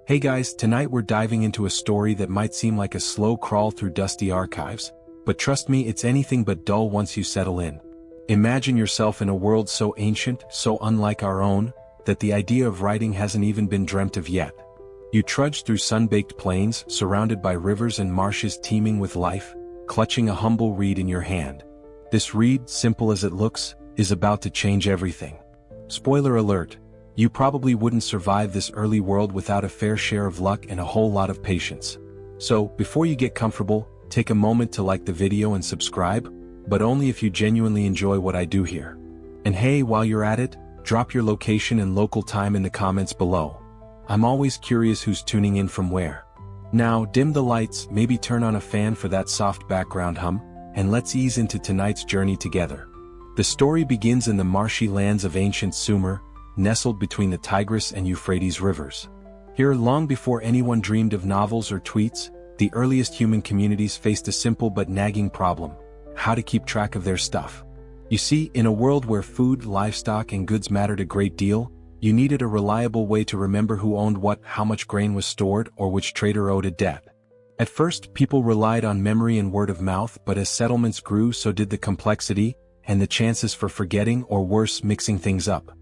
Hey guys, tonight we're diving into a story that might seem like a slow crawl through dusty archives, but trust me, it's anything but dull once you settle in. Imagine yourself in a world so ancient, so unlike our own, that the idea of writing hasn't even been dreamt of yet. You trudge through sun-baked plains, surrounded by rivers and marshes teeming with life, clutching a humble reed in your hand. This reed, simple as it looks, is about to change everything. Spoiler alert. You probably wouldn't survive this early world without a fair share of luck and a whole lot of patience. So, before you get comfortable, take a moment to like the video and subscribe, but only if you genuinely enjoy what I do here. And hey, while you're at it, drop your location and local time in the comments below. I'm always curious who's tuning in from where. Now, dim the lights, maybe turn on a fan for that soft background hum, and let's ease into tonight's journey together. The story begins in the marshy lands of ancient Sumer, nestled between the Tigris and Euphrates rivers. Here, long before anyone dreamed of novels or tweets, the earliest human communities faced a simple but nagging problem: how to keep track of their stuff. You see, in a world where food, livestock, and goods mattered a great deal, you needed a reliable way to remember who owned what, how much grain was stored, or which trader owed a debt. At first, people relied on memory and word of mouth, but as settlements grew, so did the complexity, and the chances for forgetting or worse, mixing things up.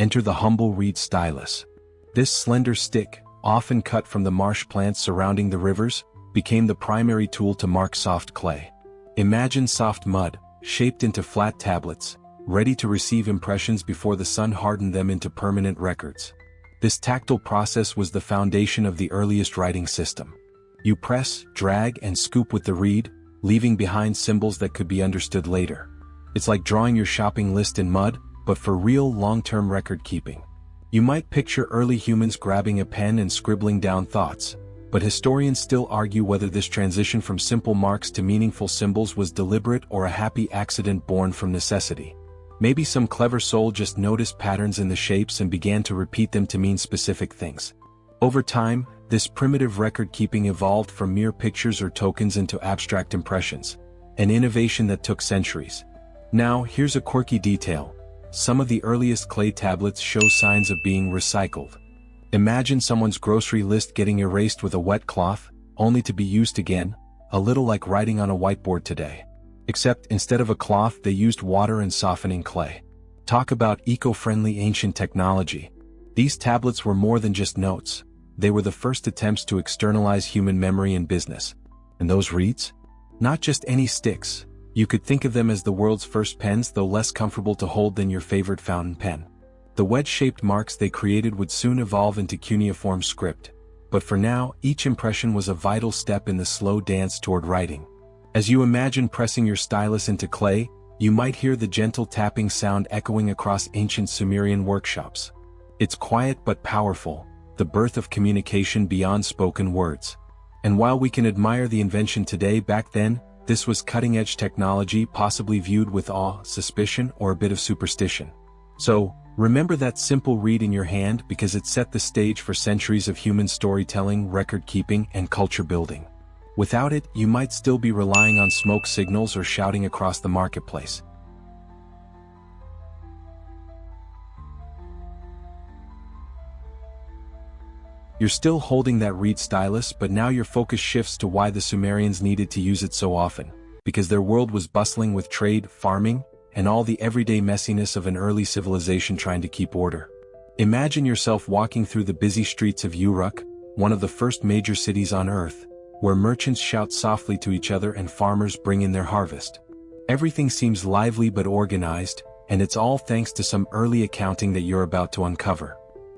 Enter the humble reed stylus. This slender stick, often cut from the marsh plants surrounding the rivers, became the primary tool to mark soft clay. Imagine soft mud, shaped into flat tablets, ready to receive impressions before the sun hardened them into permanent records. This tactile process was the foundation of the earliest writing system. You press, drag, and scoop with the reed, leaving behind symbols that could be understood later. It's like drawing your shopping list in mud, but for real long-term record-keeping. You might picture early humans grabbing a pen and scribbling down thoughts, but historians still argue whether this transition from simple marks to meaningful symbols was deliberate or a happy accident born from necessity. Maybe some clever soul just noticed patterns in the shapes and began to repeat them to mean specific things. Over time, this primitive record-keeping evolved from mere pictures or tokens into abstract impressions, an innovation that took centuries. Now, here's a quirky detail. Some of the earliest clay tablets show signs of being recycled. Imagine someone's grocery list getting erased with a wet cloth, only to be used again, a little like writing on a whiteboard today. Except instead of a cloth, they used water and softening clay. Talk about eco-friendly ancient technology. These tablets were more than just notes. They were the first attempts to externalize human memory in business. And those reeds? Not just any sticks. You could think of them as the world's first pens, though less comfortable to hold than your favorite fountain pen. The wedge-shaped marks they created would soon evolve into cuneiform script. But for now, each impression was a vital step in the slow dance toward writing. As you imagine pressing your stylus into clay, you might hear the gentle tapping sound echoing across ancient Sumerian workshops. It's quiet but powerful, the birth of communication beyond spoken words. And while we can admire the invention today, back then, this was cutting-edge technology, possibly viewed with awe, suspicion, or a bit of superstition. So, remember that simple reed in your hand because it set the stage for centuries of human storytelling, record-keeping, and culture building. Without it, you might still be relying on smoke signals or shouting across the marketplace. You're still holding that reed stylus, but now your focus shifts to why the Sumerians needed to use it so often. Because their world was bustling with trade, farming, and all the everyday messiness of an early civilization trying to keep order. Imagine yourself walking through the busy streets of Uruk, one of the first major cities on Earth, where merchants shout softly to each other and farmers bring in their harvest. Everything seems lively but organized, and it's all thanks to some early accounting that you're about to uncover.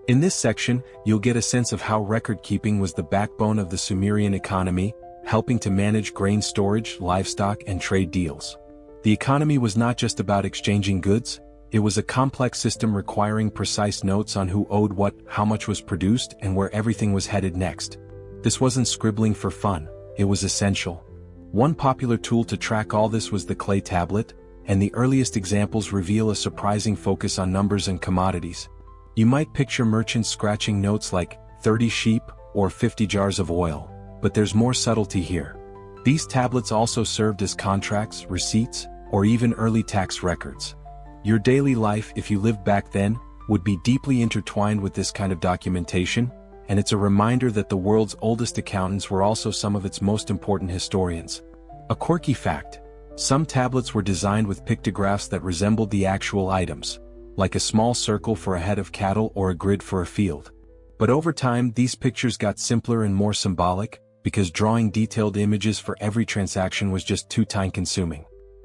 In this section, you'll get a sense of how record-keeping was the backbone of the Sumerian economy, helping to manage grain storage, livestock, and trade deals. The economy was not just about exchanging goods, it was a complex system requiring precise notes on who owed what, how much was produced, and where everything was headed next. This wasn't scribbling for fun, it was essential. One popular tool to track all this was the clay tablet, and the earliest examples reveal a surprising focus on numbers and commodities. You might picture merchants scratching notes like 30 sheep or 50 jars of oil, but there's more subtlety here. These tablets also served as contracts, receipts, or even early tax records. Your daily life, if you lived back then, would be deeply intertwined with this kind of documentation, and it's a reminder that the world's oldest accountants were also some of its most important historians. A quirky fact: some tablets were designed with pictographs that resembled the actual items, like a small circle for a head of cattle or a grid for a field. But over time, these pictures got simpler and more symbolic, because drawing detailed images for every transaction was just too time-consuming.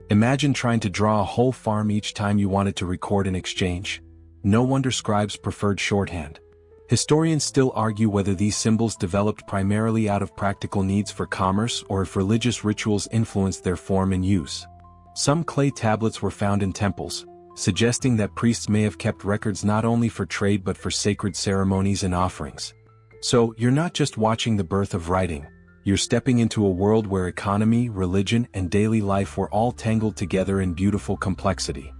Imagine trying to draw a whole farm each time you wanted to record an exchange. No wonder scribes preferred shorthand. Historians still argue whether these symbols developed primarily out of practical needs for commerce or if religious rituals influenced their form and use. Some clay tablets were found in temples, suggesting that priests may have kept records not only for trade but for sacred ceremonies and offerings. So, you're not just watching the birth of writing, you're stepping into a world where economy, religion, and daily life were all tangled together in beautiful complexity.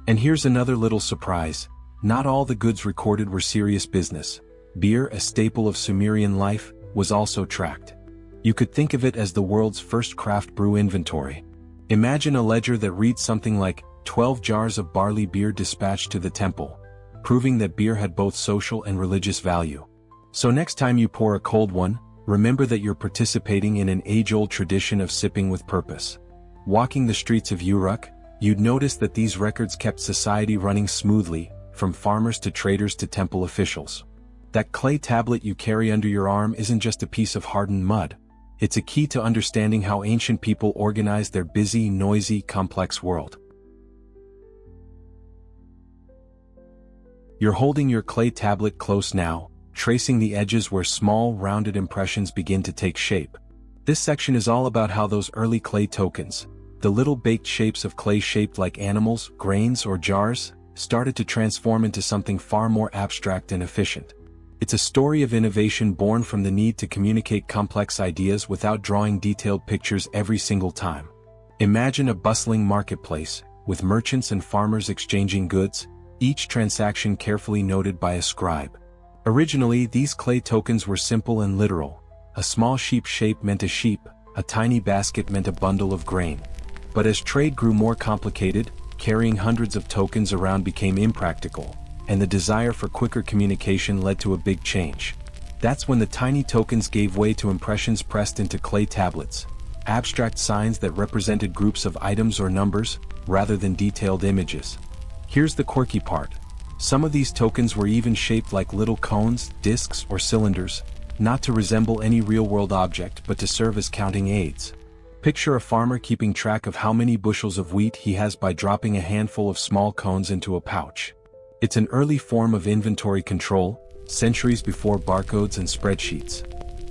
And here's another little surprise: not all the goods recorded were serious business. Beer, a staple of Sumerian life, was also tracked. You could think of it as the world's first craft brew inventory. Imagine a ledger that reads something like 12 jars of barley beer dispatched to the temple, proving that beer had both social and religious value. So next time you pour a cold one, remember that you're participating in an age-old tradition of sipping with purpose. Walking the streets of Uruk, you'd notice that these records kept society running smoothly, from farmers to traders to temple officials. That clay tablet you carry under your arm isn't just a piece of hardened mud. It's a key to understanding how ancient people organized their busy, noisy, complex world. You're holding your clay tablet close now, tracing the edges where small, rounded impressions begin to take shape. This section is all about how those early clay tokens, the little baked shapes of clay shaped like animals, grains, or jars, started to transform into something far more abstract and efficient. It's a story of innovation born from the need to communicate complex ideas without drawing detailed pictures every single time. Imagine a bustling marketplace, with merchants and farmers exchanging goods, each transaction carefully noted by a scribe. Originally, these clay tokens were simple and literal. A small sheep shape meant a sheep, a tiny basket meant a bundle of grain. But as trade grew more complicated, carrying hundreds of tokens around became impractical, and the desire for quicker communication led to a big change. That's when the tiny tokens gave way to impressions pressed into clay tablets, abstract signs that represented groups of items or numbers, rather than detailed images. Here's the quirky part. Some of these tokens were even shaped like little cones, discs, or cylinders, not to resemble any real-world object but to serve as counting aids. Picture a farmer keeping track of how many bushels of wheat he has by dropping a handful of small cones into a pouch. It's an early form of inventory control, centuries before barcodes and spreadsheets.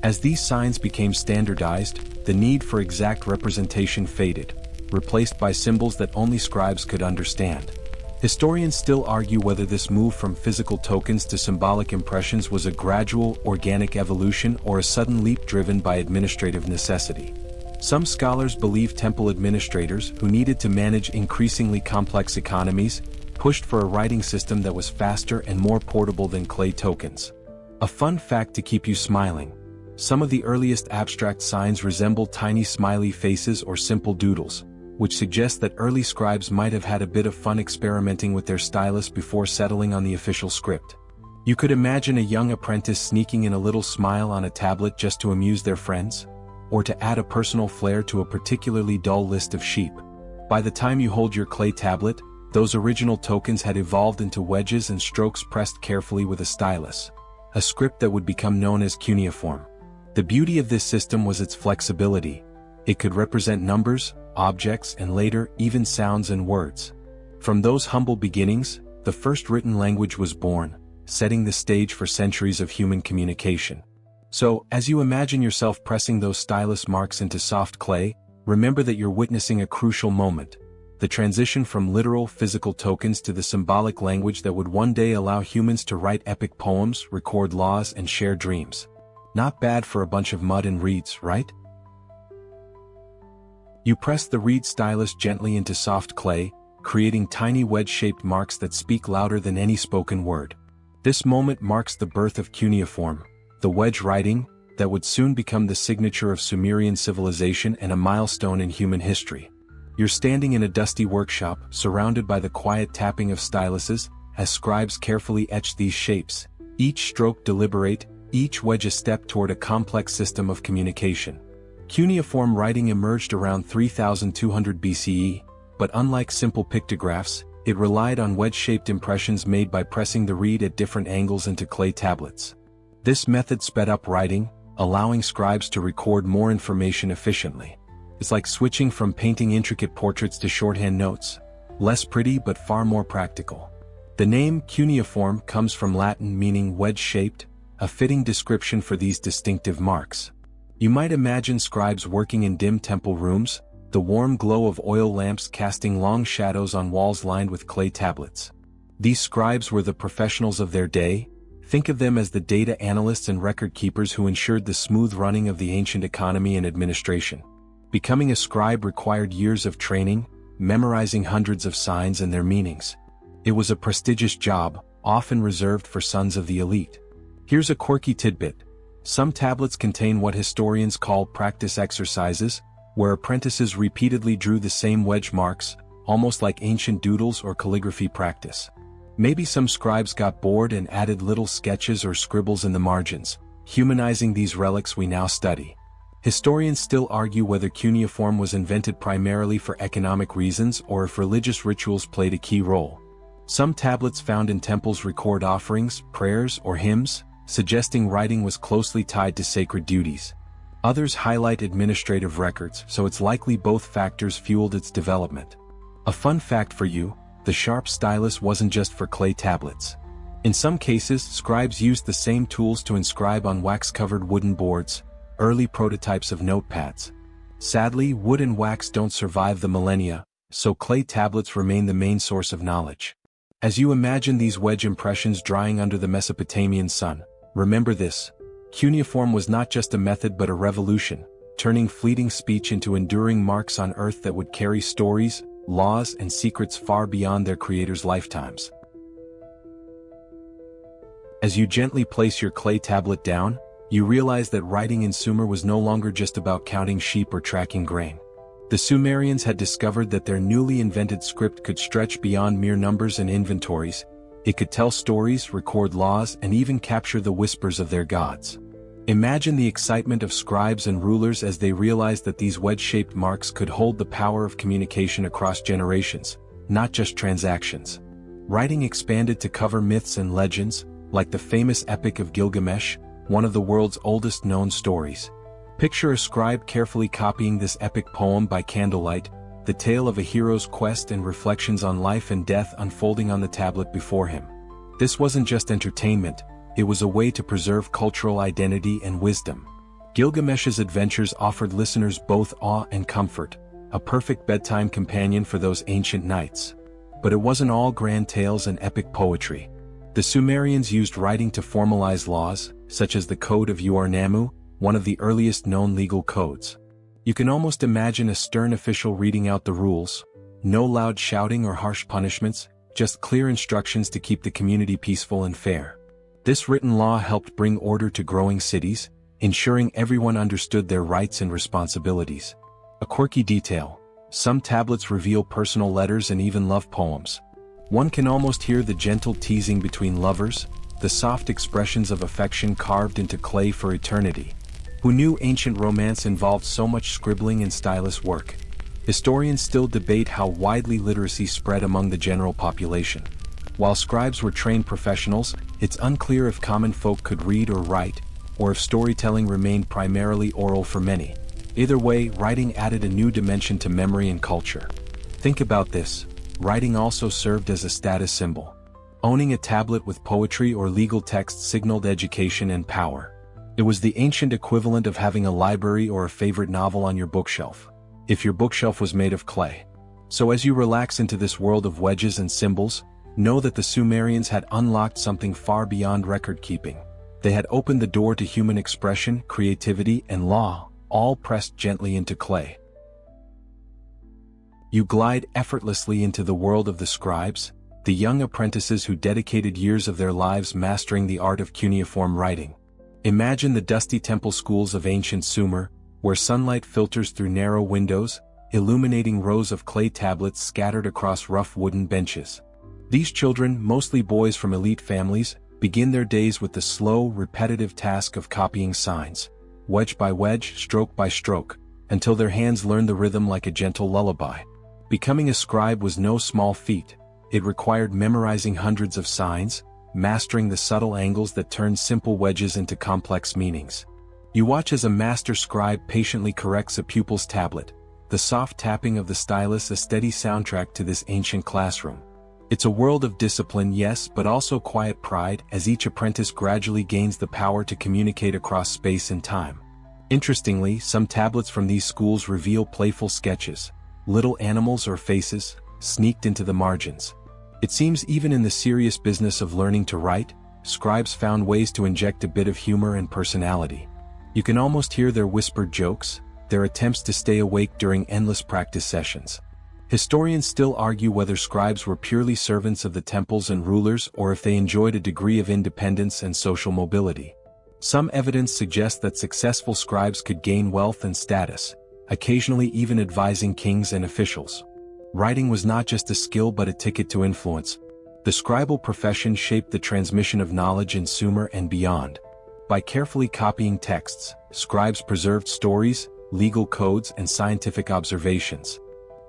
As these signs became standardized, the need for exact representation faded, replaced by symbols that only scribes could understand. Historians still argue whether this move from physical tokens to symbolic impressions was a gradual, organic evolution or a sudden leap driven by administrative necessity. Some scholars believe temple administrators, who needed to manage increasingly complex economies, pushed for a writing system that was faster and more portable than clay tokens. A fun fact to keep you smiling: some of the earliest abstract signs resemble tiny smiley faces or simple doodles, which suggests that early scribes might have had a bit of fun experimenting with their stylus before settling on the official script. You could imagine a young apprentice sneaking in a little smile on a tablet just to amuse their friends, or to add a personal flair to a particularly dull list of sheep. By the time you hold your clay tablet, those original tokens had evolved into wedges and strokes pressed carefully with a stylus, a script that would become known as cuneiform. The beauty of this system was its flexibility. It could represent numbers, objects, and later, even sounds and words. From those humble beginnings, the first written language was born, setting the stage for centuries of human communication. So, as you imagine yourself pressing those stylus marks into soft clay, remember that you're witnessing a crucial moment: the transition from literal physical tokens to the symbolic language that would one day allow humans to write epic poems, record laws, and share dreams. Not bad for a bunch of mud and reeds, right? You press the reed stylus gently into soft clay, creating tiny wedge-shaped marks that speak louder than any spoken word. This moment marks the birth of cuneiform, the wedge writing that would soon become the signature of Sumerian civilization and a milestone in human history. You're standing in a dusty workshop, surrounded by the quiet tapping of styluses, as scribes carefully etch these shapes, each stroke deliberate, each wedge a step toward a complex system of communication. Cuneiform writing emerged around 3200 BCE, but unlike simple pictographs, it relied on wedge-shaped impressions made by pressing the reed at different angles into clay tablets. This method sped up writing, allowing scribes to record more information efficiently. It's like switching from painting intricate portraits to shorthand notes. Less pretty but far more practical. The name cuneiform comes from Latin meaning wedge-shaped, a fitting description for these distinctive marks. You might imagine scribes working in dim temple rooms, the warm glow of oil lamps casting long shadows on walls lined with clay tablets. These scribes were the professionals of their day. Think of them as the data analysts and record keepers who ensured the smooth running of the ancient economy and administration. Becoming a scribe required years of training, memorizing hundreds of signs and their meanings. It was a prestigious job, often reserved for sons of the elite. Here's a quirky tidbit. Some tablets contain what historians call practice exercises, where apprentices repeatedly drew the same wedge marks, almost like ancient doodles or calligraphy practice. Maybe some scribes got bored and added little sketches or scribbles in the margins, humanizing these relics we now study. Historians still argue whether cuneiform was invented primarily for economic reasons or if religious rituals played a key role. Some tablets found in temples record offerings, prayers, or hymns, suggesting writing was closely tied to sacred duties. Others highlight administrative records, so it's likely both factors fueled its development. A fun fact for you, the sharp stylus wasn't just for clay tablets. In some cases, scribes used the same tools to inscribe on wax-covered wooden boards, early prototypes of notepads. Sadly, wood and wax don't survive the millennia, so clay tablets remain the main source of knowledge. As you imagine these wedge impressions drying under the Mesopotamian sun, remember this: cuneiform was not just a method but a revolution, turning fleeting speech into enduring marks on earth that would carry stories, laws, and secrets far beyond their creators' lifetimes. As you gently place your clay tablet down, you realize that writing in Sumer was no longer just about counting sheep or tracking grain. The Sumerians had discovered that their newly invented script could stretch beyond mere numbers and inventories. It could tell stories, record laws, and even capture the whispers of their gods. Imagine the excitement of scribes and rulers as they realized that these wedge-shaped marks could hold the power of communication across generations, not just transactions. Writing expanded to cover myths and legends, like the famous Epic of Gilgamesh, one of the world's oldest known stories. Picture a scribe carefully copying this epic poem by candlelight, the tale of a hero's quest and reflections on life and death unfolding on the tablet before him. This wasn't just entertainment, it was a way to preserve cultural identity and wisdom. Gilgamesh's adventures offered listeners both awe and comfort, a perfect bedtime companion for those ancient nights. But it wasn't all grand tales and epic poetry. The Sumerians used writing to formalize laws, such as the Code of Uar-Nammu, one of the earliest known legal codes. You can almost imagine a stern official reading out the rules. No loud shouting or harsh punishments, just clear instructions to keep the community peaceful and fair. This written law helped bring order to growing cities, ensuring everyone understood their rights and responsibilities. A quirky detail: some tablets reveal personal letters and even love poems. One can almost hear the gentle teasing between lovers, the soft expressions of affection carved into clay for eternity. Who knew ancient romance involved so much scribbling and stylus work? Historians still debate how widely literacy spread among the general population. While scribes were trained professionals, it's unclear if common folk could read or write, or if storytelling remained primarily oral for many. Either way, writing added a new dimension to memory and culture. Think about this: writing also served as a status symbol. Owning a tablet with poetry or legal text signaled education and power. It was the ancient equivalent of having a library or a favorite novel on your bookshelf, if your bookshelf was made of clay. So as you relax into this world of wedges and symbols, know that the Sumerians had unlocked something far beyond record-keeping. They had opened the door to human expression, creativity, and law, all pressed gently into clay. You glide effortlessly into the world of the scribes, the young apprentices who dedicated years of their lives mastering the art of cuneiform writing. Imagine the dusty temple schools of ancient Sumer, where sunlight filters through narrow windows, illuminating rows of clay tablets scattered across rough wooden benches. These children, mostly boys from elite families, begin their days with the slow, repetitive task of copying signs, wedge by wedge, stroke by stroke, until their hands learn the rhythm like a gentle lullaby. Becoming a scribe was no small feat. It required memorizing hundreds of signs, mastering the subtle angles that turn simple wedges into complex meanings. You watch as a master scribe patiently corrects a pupil's tablet, the soft tapping of the stylus a steady soundtrack to this ancient classroom. It's a world of discipline, yes, but also quiet pride as each apprentice gradually gains the power to communicate across space and time. Interestingly, some tablets from these schools reveal playful sketches, little animals or faces, sneaked into the margins. It seems even in the serious business of learning to write, scribes found ways to inject a bit of humor and personality. You can almost hear their whispered jokes, their attempts to stay awake during endless practice sessions. Historians still argue whether scribes were purely servants of the temples and rulers or if they enjoyed a degree of independence and social mobility. Some evidence suggests that successful scribes could gain wealth and status, occasionally even advising kings and officials. Writing was not just a skill but a ticket to influence. The scribal profession shaped the transmission of knowledge in Sumer and beyond. By carefully copying texts, scribes preserved stories, legal codes, and scientific observations.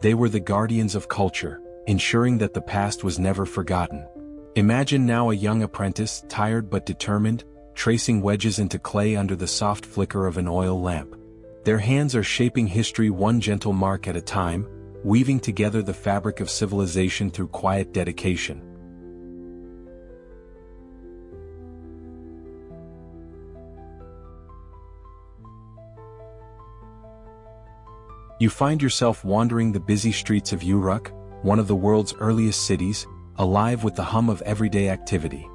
They were the guardians of culture, ensuring that the past was never forgotten. Imagine now a young apprentice, tired but determined, tracing wedges into clay under the soft flicker of an oil lamp. Their hands are shaping history one gentle mark at a time, weaving together the fabric of civilization through quiet dedication. You find yourself wandering the busy streets of Uruk, one of the world's earliest cities, alive with the hum of everyday activity.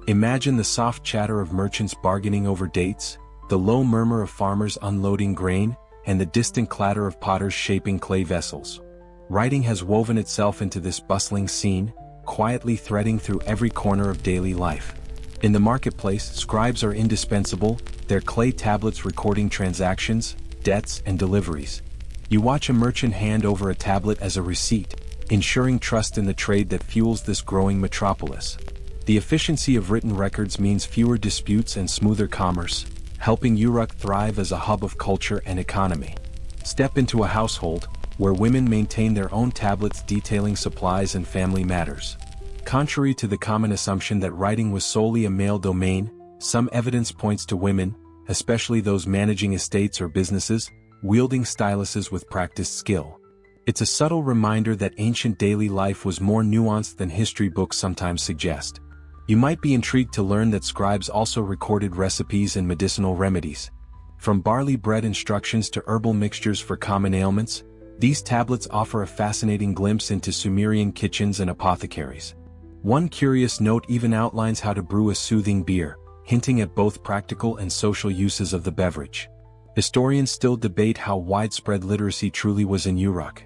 Imagine the soft chatter of merchants bargaining over dates, the low murmur of farmers unloading grain, and the distant clatter of potters shaping clay vessels. Writing has woven itself into this bustling scene, quietly threading through every corner of daily life. In the marketplace, scribes are indispensable, their clay tablets recording transactions, debts, and deliveries. You watch a merchant hand over a tablet as a receipt, ensuring trust in the trade that fuels this growing metropolis. The efficiency of written records means fewer disputes and smoother commerce, helping Uruk thrive as a hub of culture and economy. Step into a household, where women maintain their own tablets detailing supplies and family matters. Contrary to the common assumption that writing was solely a male domain, some evidence points to women, especially those managing estates or businesses, wielding styluses with practiced skill. It's a subtle reminder that ancient daily life was more nuanced than history books sometimes suggest. You might be intrigued to learn that scribes also recorded recipes and medicinal remedies. From barley bread instructions to herbal mixtures for common ailments, these tablets offer a fascinating glimpse into Sumerian kitchens and apothecaries. One curious note even outlines how to brew a soothing beer, hinting at both practical and social uses of the beverage. Historians still debate how widespread literacy truly was in Uruk.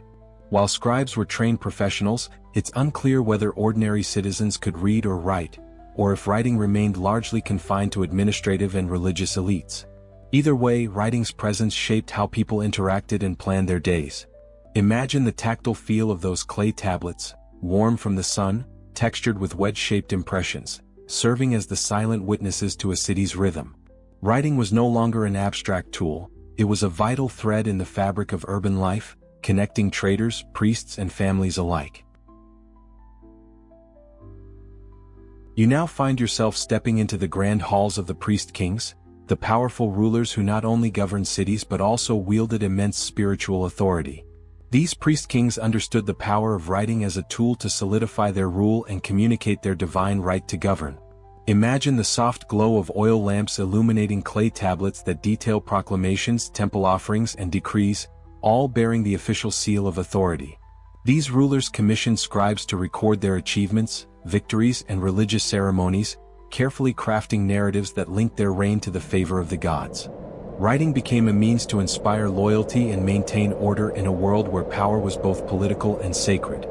While scribes were trained professionals, it's unclear whether ordinary citizens could read or write, or if writing remained largely confined to administrative and religious elites. Either way, writing's presence shaped how people interacted and planned their days. Imagine the tactile feel of those clay tablets, warm from the sun, textured with wedge-shaped impressions, serving as the silent witnesses to a city's rhythm. Writing was no longer an abstract tool, it was a vital thread in the fabric of urban life, connecting traders, priests, and families alike. You now find yourself stepping into the grand halls of the priest-kings, the powerful rulers who not only governed cities but also wielded immense spiritual authority. These priest-kings understood the power of writing as a tool to solidify their rule and communicate their divine right to govern. Imagine the soft glow of oil lamps illuminating clay tablets that detail proclamations, temple offerings, and decrees, all bearing the official seal of authority. These rulers commissioned scribes to record their achievements, victories, and religious ceremonies, carefully crafting narratives that linked their reign to the favor of the gods. Writing became a means to inspire loyalty and maintain order in a world where power was both political and sacred.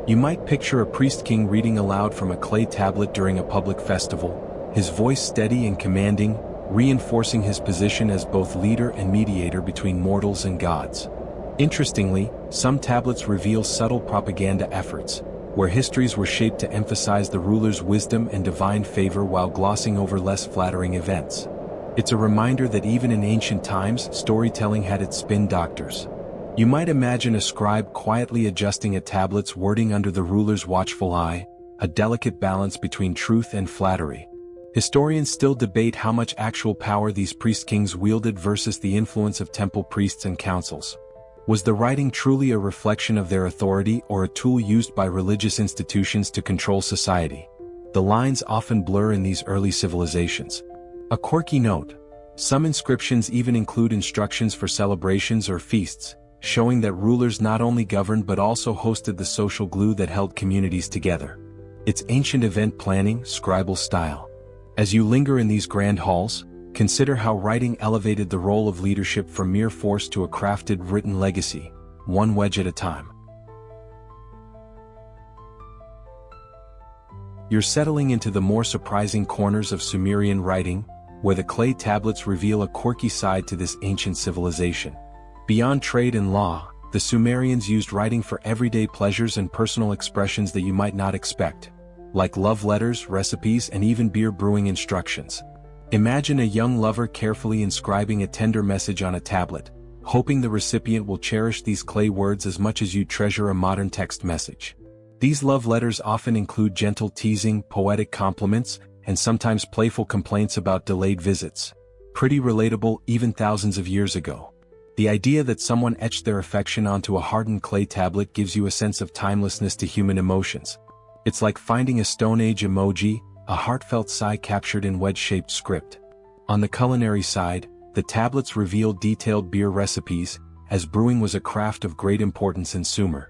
You might picture a priest-king reading aloud from a clay tablet during a public festival, his voice steady and commanding, reinforcing his position as both leader and mediator between mortals and gods. Interestingly, some tablets reveal subtle propaganda efforts, where histories were shaped to emphasize the ruler's wisdom and divine favor while glossing over less flattering events. It's a reminder that even in ancient times, storytelling had its spin doctors. You might imagine a scribe quietly adjusting a tablet's wording under the ruler's watchful eye, a delicate balance between truth and flattery. Historians still debate how much actual power these priest-kings wielded versus the influence of temple priests and councils. Was the writing truly a reflection of their authority or a tool used by religious institutions to control society? The lines often blur in these early civilizations. A quirky note: some inscriptions even include instructions for celebrations or feasts, showing that rulers not only governed but also hosted the social glue that held communities together. It's ancient event planning, scribal style. As you linger in these grand halls, consider how writing elevated the role of leadership from mere force to a crafted written legacy, one wedge at a time. You're settling into the more surprising corners of Sumerian writing, where the clay tablets reveal a quirky side to this ancient civilization. Beyond trade and law, the Sumerians used writing for everyday pleasures and personal expressions that you might not expect, like love letters, recipes, and even beer brewing instructions. Imagine a young lover carefully inscribing a tender message on a tablet, hoping the recipient will cherish these clay words as much as you treasure a modern text message. These love letters often include gentle teasing, poetic compliments, and sometimes playful complaints about delayed visits. Pretty relatable even thousands of years ago. The idea that someone etched their affection onto a hardened clay tablet gives you a sense of timelessness to human emotions. It's like finding a Stone Age emoji, a heartfelt sigh captured in wedge-shaped script. On the culinary side, the tablets reveal detailed beer recipes, as brewing was a craft of great importance in Sumer.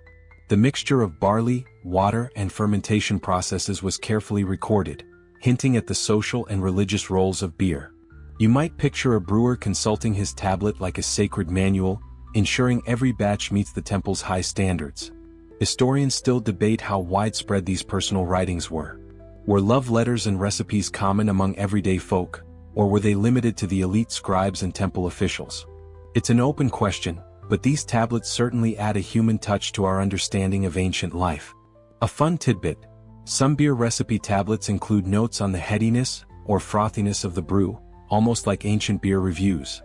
The mixture of barley, water, and fermentation processes was carefully recorded, hinting at the social and religious roles of beer. You might picture a brewer consulting his tablet like a sacred manual, ensuring every batch meets the temple's high standards. Historians still debate how widespread these personal writings were. Were love letters and recipes common among everyday folk, or were they limited to the elite scribes and temple officials? It's an open question, but these tablets certainly add a human touch to our understanding of ancient life. A fun tidbit: some beer recipe tablets include notes on the headiness or frothiness of the brew, almost like ancient beer reviews.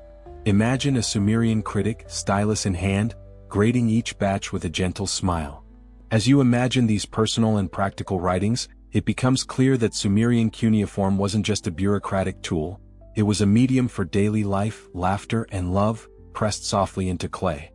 Imagine a Sumerian critic, stylus in hand, grading each batch with a gentle smile. As you imagine these personal and practical writings, it becomes clear that Sumerian cuneiform wasn't just a bureaucratic tool, it was a medium for daily life, laughter, and love, pressed softly into clay.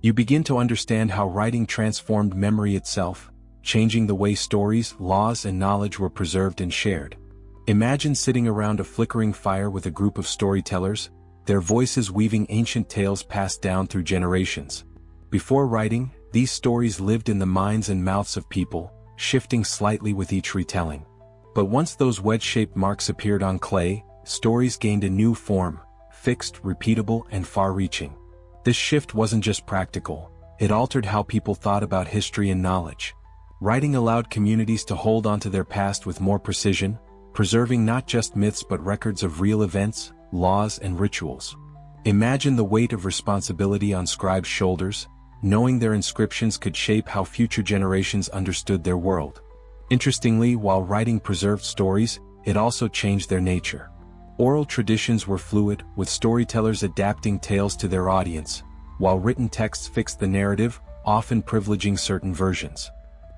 You begin to understand how writing transformed memory itself, changing the way stories, laws, and knowledge were preserved and shared. Imagine sitting around a flickering fire with a group of storytellers, their voices weaving ancient tales passed down through generations. Before writing, these stories lived in the minds and mouths of people, shifting slightly with each retelling. But once those wedge-shaped marks appeared on clay, stories gained a new form, fixed, repeatable, and far-reaching. This shift wasn't just practical, it altered how people thought about history and knowledge. Writing allowed communities to hold onto their past with more precision, preserving not just myths but records of real events, laws, and rituals. Imagine the weight of responsibility on scribes' shoulders, knowing their inscriptions could shape how future generations understood their world. Interestingly, while writing preserved stories, it also changed their nature. Oral traditions were fluid, with storytellers adapting tales to their audience, while written texts fixed the narrative, often privileging certain versions.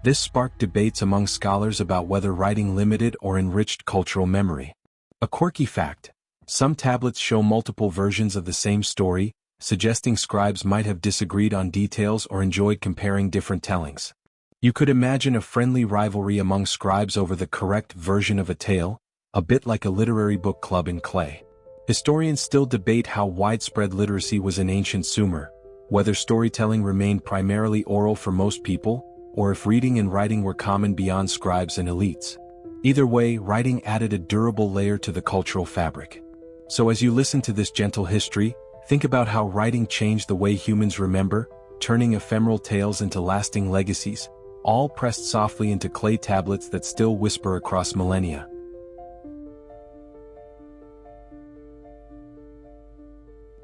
This sparked debates among scholars about whether writing limited or enriched cultural memory. A quirky fact: some tablets show multiple versions of the same story, suggesting scribes might have disagreed on details or enjoyed comparing different tellings. You could imagine a friendly rivalry among scribes over the correct version of a tale, a bit like a literary book club in clay. Historians still debate how widespread literacy was in ancient Sumer, whether storytelling remained primarily oral for most people, or if reading and writing were common beyond scribes and elites. Either way, writing added a durable layer to the cultural fabric. So as you listen to this gentle history, think about how writing changed the way humans remember, turning ephemeral tales into lasting legacies, all pressed softly into clay tablets that still whisper across millennia.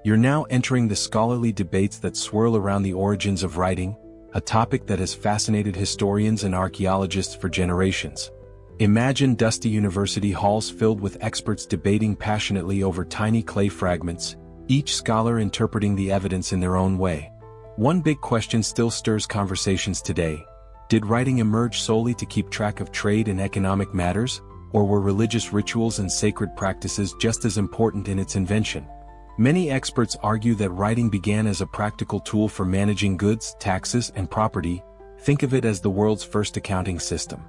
You're now entering the scholarly debates that swirl around the origins of writing, a topic that has fascinated historians and archaeologists for generations. Imagine dusty university halls filled with experts debating passionately over tiny clay fragments, each scholar interpreting the evidence in their own way. One big question still stirs conversations today. Did writing emerge solely to keep track of trade and economic matters, or were religious rituals and sacred practices just as important in its invention? Many experts argue that writing began as a practical tool for managing goods, taxes, and property. Think of it as the world's first accounting system.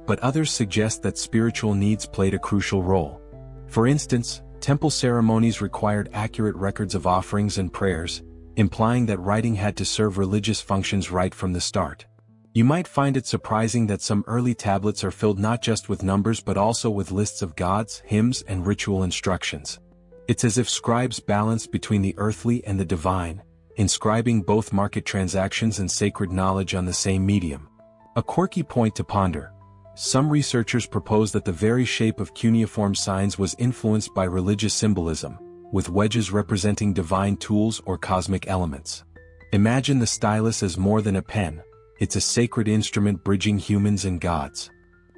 But others suggest that spiritual needs played a crucial role. For instance, temple ceremonies required accurate records of offerings and prayers, implying that writing had to serve religious functions right from the start. You might find it surprising that some early tablets are filled not just with numbers but also with lists of gods, hymns, and ritual instructions. It's as if scribes balanced between the earthly and the divine, inscribing both market transactions and sacred knowledge on the same medium. A quirky point to ponder. Some researchers propose that the very shape of cuneiform signs was influenced by religious symbolism, with wedges representing divine tools or cosmic elements. Imagine the stylus as more than a pen. It's a sacred instrument bridging humans and gods.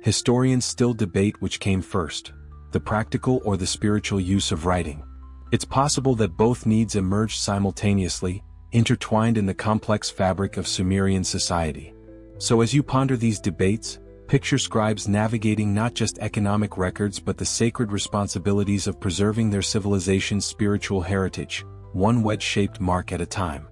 Historians still debate which came first, the practical or the spiritual use of writing. It's possible that both needs emerged simultaneously, intertwined in the complex fabric of Sumerian society. So as you ponder these debates, picture scribes navigating not just economic records but the sacred responsibilities of preserving their civilization's spiritual heritage, one wedge-shaped mark at a time.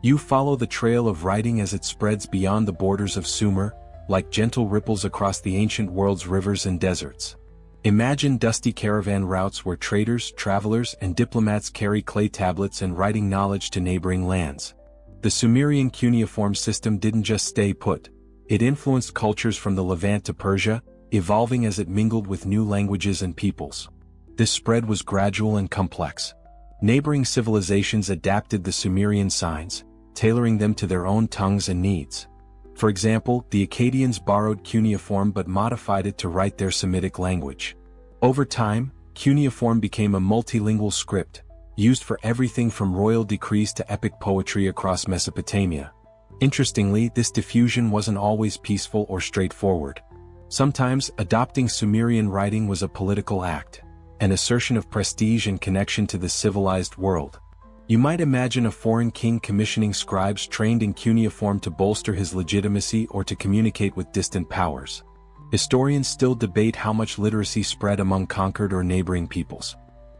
You follow the trail of writing as it spreads beyond the borders of Sumer, like gentle ripples across the ancient world's rivers and deserts. Imagine dusty caravan routes where traders, travelers, and diplomats carry clay tablets and writing knowledge to neighboring lands. The Sumerian cuneiform system didn't just stay put. It influenced cultures from the Levant to Persia, evolving as it mingled with new languages and peoples. This spread was gradual and complex. Neighboring civilizations adapted the Sumerian signs, tailoring them to their own tongues and needs. For example, the Akkadians borrowed cuneiform but modified it to write their Semitic language. Over time, cuneiform became a multilingual script, used for everything from royal decrees to epic poetry across Mesopotamia. Interestingly, this diffusion wasn't always peaceful or straightforward. Sometimes, adopting Sumerian writing was a political act, an assertion of prestige and connection to the civilized world. You might imagine a foreign king commissioning scribes trained in cuneiform to bolster his legitimacy or to communicate with distant powers. Historians still debate how much literacy spread among conquered or neighboring peoples.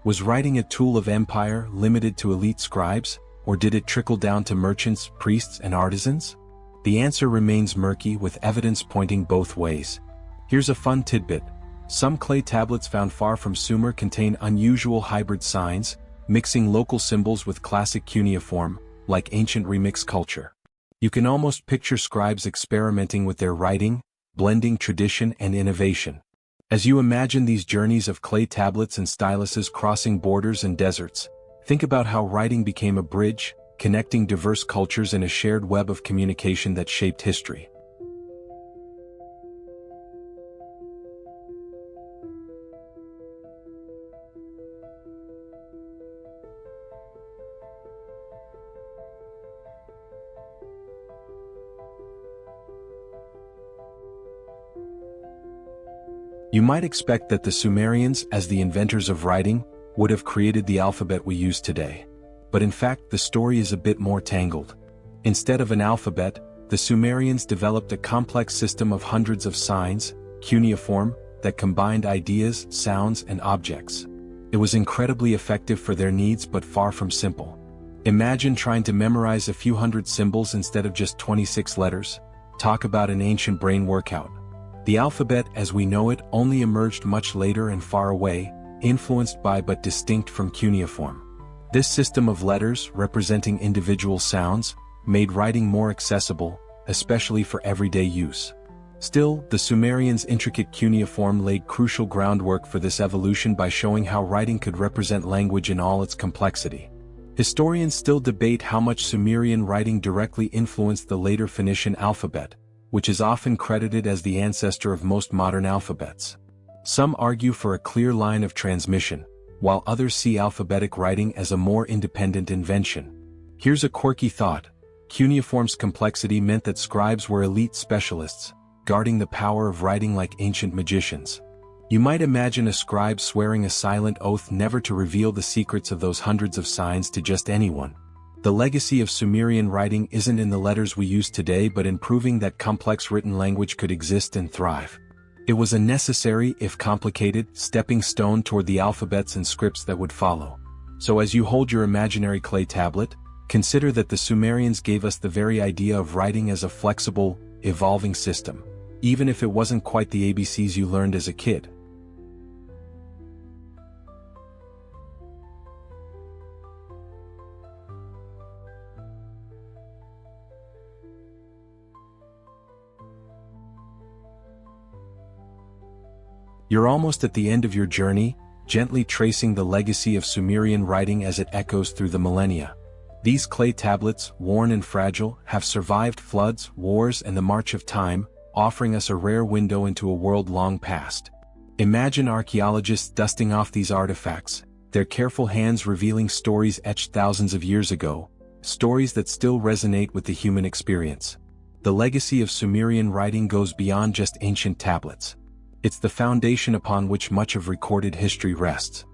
Was writing a tool of empire limited to elite scribes, or did it trickle down to merchants, priests, and artisans? The answer remains murky, with evidence pointing both ways. Here's a fun tidbit. Some clay tablets found far from Sumer contain unusual hybrid signs, mixing local symbols with classic cuneiform, like ancient remix culture. You can almost picture scribes experimenting with their writing, blending tradition and innovation. As you imagine these journeys of clay tablets and styluses crossing borders and deserts, think about how writing became a bridge, connecting diverse cultures in a shared web of communication that shaped history. You might expect that the Sumerians, as the inventors of writing, would have created the alphabet we use today. But in fact, the story is a bit more tangled. Instead of an alphabet, the Sumerians developed a complex system of hundreds of signs, cuneiform, that combined ideas, sounds, and objects. It was incredibly effective for their needs but far from simple. Imagine trying to memorize a few hundred symbols instead of just 26 letters. Talk about an ancient brain workout. The alphabet as we know it only emerged much later and far away, influenced by but distinct from cuneiform. This system of letters, representing individual sounds, made writing more accessible, especially for everyday use. Still, the Sumerians' intricate cuneiform laid crucial groundwork for this evolution by showing how writing could represent language in all its complexity. Historians still debate how much Sumerian writing directly influenced the later Phoenician alphabet, which is often credited as the ancestor of most modern alphabets. Some argue for a clear line of transmission, while others see alphabetic writing as a more independent invention. Here's a quirky thought. Cuneiform's complexity meant that scribes were elite specialists, guarding the power of writing like ancient magicians. You might imagine a scribe swearing a silent oath never to reveal the secrets of those hundreds of signs to just anyone. The legacy of Sumerian writing isn't in the letters we use today but in proving that complex written language could exist and thrive. It was a necessary, if complicated, stepping stone toward the alphabets and scripts that would follow. So as you hold your imaginary clay tablet, consider that the Sumerians gave us the very idea of writing as a flexible, evolving system, even if it wasn't quite the ABCs you learned as a kid. You're almost at the end of your journey, gently tracing the legacy of Sumerian writing as it echoes through the millennia. These clay tablets, worn and fragile, have survived floods, wars, and the march of time, offering us a rare window into a world long past. Imagine archaeologists dusting off these artifacts, their careful hands revealing stories etched thousands of years ago, stories that still resonate with the human experience. The legacy of Sumerian writing goes beyond just ancient tablets. It's the foundation upon which much of recorded history rests.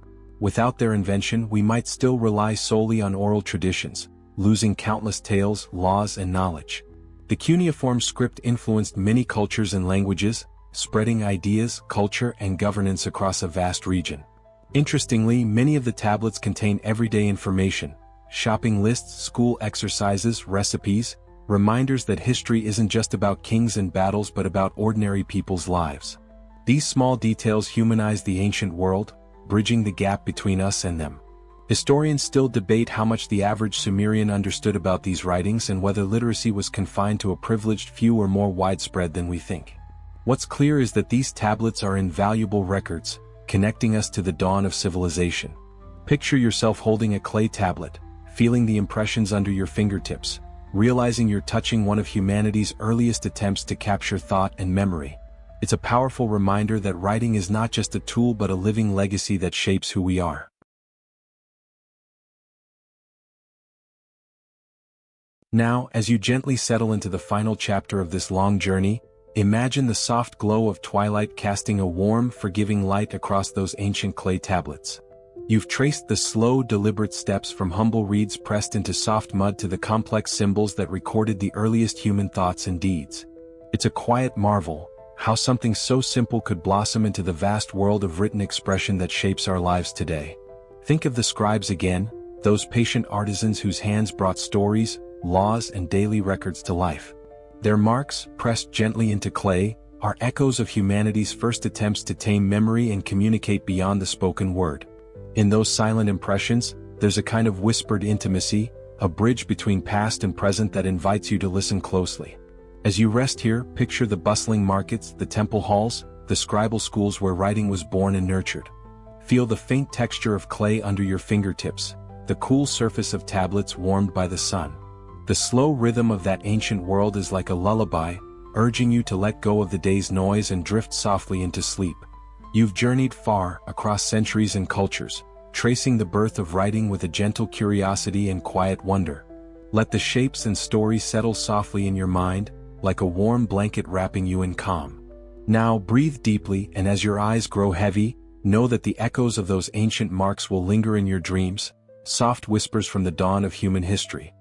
Without their invention, we might still rely solely on oral traditions, losing countless tales, laws, and knowledge. The cuneiform script influenced many cultures and languages, spreading ideas, culture, and governance across a vast region. Interestingly, many of the tablets contain everyday information, shopping lists, school exercises, recipes, reminders that history isn't just about kings and battles but about ordinary people's lives. These small details humanize the ancient world, bridging the gap between us and them. Historians still debate how much the average Sumerian understood about these writings and whether literacy was confined to a privileged few or more widespread than we think. What's clear is that these tablets are invaluable records, connecting us to the dawn of civilization. Picture yourself holding a clay tablet, feeling the impressions under your fingertips, realizing you're touching one of humanity's earliest attempts to capture thought and memory. It's a powerful reminder that writing is not just a tool but a living legacy that shapes who we are. Now, as you gently settle into the final chapter of this long journey, imagine the soft glow of twilight casting a warm, forgiving light across those ancient clay tablets. You've traced the slow, deliberate steps from humble reeds pressed into soft mud to the complex symbols that recorded the earliest human thoughts and deeds. It's a quiet marvel, how something so simple could blossom into the vast world of written expression that shapes our lives today. Think of the scribes again, those patient artisans whose hands brought stories, laws, and daily records to life. Their marks, pressed gently into clay, are echoes of humanity's first attempts to tame memory and communicate beyond the spoken word. In those silent impressions, there's a kind of whispered intimacy, a bridge between past and present that invites you to listen closely. As you rest here, picture the bustling markets, the temple halls, the scribal schools where writing was born and nurtured. Feel the faint texture of clay under your fingertips, the cool surface of tablets warmed by the sun. The slow rhythm of that ancient world is like a lullaby, urging you to let go of the day's noise and drift softly into sleep. You've journeyed far, across centuries and cultures, tracing the birth of writing with a gentle curiosity and quiet wonder. Let the shapes and stories settle softly in your mind, like a warm blanket wrapping you in calm. Now breathe deeply, and as your eyes grow heavy, know that the echoes of those ancient marks will linger in your dreams, soft whispers from the dawn of human history.